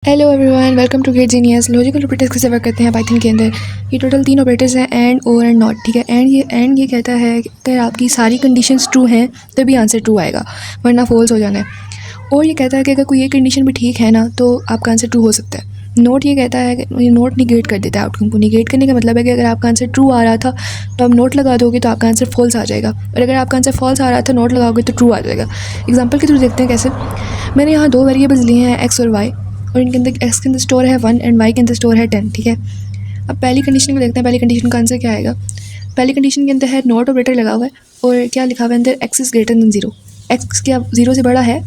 Hello everyone, welcome to Great Genius. Logical operators कैसे work करते हैं पाइथन के अंदर। ये टोटल 3 ऑपरेटर्स हैं, एंड, और एंड नॉट। ठीक है, एंड ये कहता है कि अगर आपकी सारी कंडीशंस ट्रू हैं तभी आंसर ट्रू आएगा, वरना फॉल्स हो जाना है। और ये कहता है कि अगर कोई एक कंडीशन भी ठीक है ना तो आपका आंसर ट्रू हो सकता है। नोट ये कहता है कि ये नोट निगेट कर देता है आउटकम को। निगेट करने का मतलब है कि अगर आपका आंसर ट्रू आ रहा था तो आप नोट लगा दोगे तो आपका आंसर फॉल्स आ जाएगा, और अगर आपका आंसर फॉल्स आ रहा था नोट लगाओगे तो ट्रू आ जाएगा। एग्जाम्पल के थ्रू देखते हैं कैसे। मैंने यहाँ 2 वेरिएबल्स लिए हैं, एक्स और वाई, और इनके अंदर एक्स के अंदर स्टोर है 1 एंड वाई के अंदर स्टोर है 10। ठीक है, अब पहली कंडीशन को देखते हैं। पहली कंडीशन का आंसर क्या आएगा। पहली कंडीशन के अंदर है नॉट ऑपरेटर लगा हुआ है, और क्या लिखा हुआ है अंदर, x is greater than 0। X क्या 0 से बड़ा है?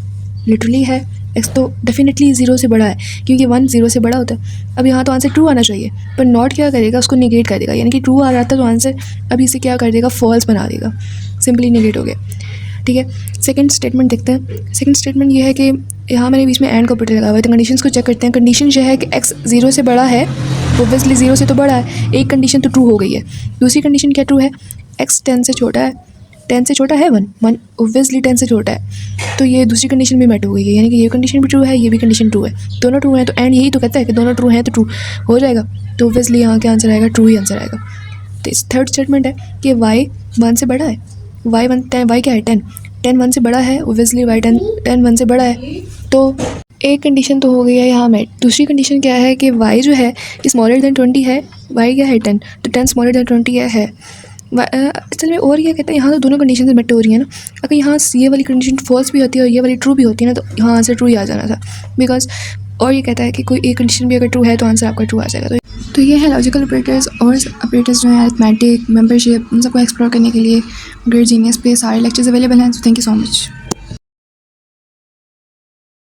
लिटरली है। एक्स तो डेफिनेटली 0 से बड़ा है, क्योंकि 1 0 से बड़ा होता है। अब यहाँ तो आंसर ट्रू आना चाहिए, पर नॉट क्या करेगा, उसको निगेट कर देगा। यानी कि ट्रू आ रहा था तो आंसर अभी इसे क्या कर देगा, फॉल्स बना देगा। सिंपली निगेट हो गया। ठीक है, सेकंड स्टेटमेंट देखते हैं। सेकंड स्टेटमेंट ये है कि यहाँ मैंने बीच में एंड का ऑपरेटर लगा हुआ है, तो कंडीशंस को चेक करते हैं। कंडीशन ये है कि एक्स 0 से बड़ा है, ऑब्वियसली 0 से तो बड़ा है, एक कंडीशन तो ट्रू हो गई है। दूसरी कंडीशन क्या ट्रू है, एक्स 10 से छोटा है। 10 से छोटा है 1 ऑब्वियसली 10 से छोटा है, तो ये दूसरी कंडीशन भी मेट हो गई है। यानी कि ये कंडीशन भी ट्रू है, ये भी कंडीशन ट्रू है, दोनों ट्रू हैं। तो एंड यही तो कहता है कि दोनों ट्रू हैं तो ट्रू हो जाएगा, तो ऑब्वियसली यहाँ क्या आंसर आएगा, ट्रू ही आंसर आएगा। तो इस थर्ड स्टेटमेंट है कि वाई 1 से बड़ा है। वाई क्या है, 10 1 से बड़ा है, ओब्वियसली वाई 10 1 से बड़ा है, तो एक कंडीशन तो हो गई है यहाँ में। दूसरी कंडीशन क्या है कि वाई जो है स्मॉलर देन 20 है, वाई क्या है 10, तो 10 स्मॉलर देन 20 है। असल में और क्या कहते हैं, यहाँ तो दोनों कंडीशन मेट हो रही है ना। अगर यहाँ ये वाली कंडीशन फॉल्स भी होती है और ये वाली ट्रू भी होती है ना, तो यहाँ आंसर ट्रू ही आ जाना था, बिकॉज और ये कहता है कि कोई एक कंडीशन भी अगर ट्रू है तो आंसर आपका ट्रू आ जाएगा। तो ये है लॉजिकल ऑपरेटर्स, और ऑपरेटर्स जो है अरिथमेटिक, मेंबरशिप, उन सबको एक्सप्लोर करने के लिए ग्रेट जीनियस पे सारे लेक्चर्स अवेलेबल हैं। Thank you so much.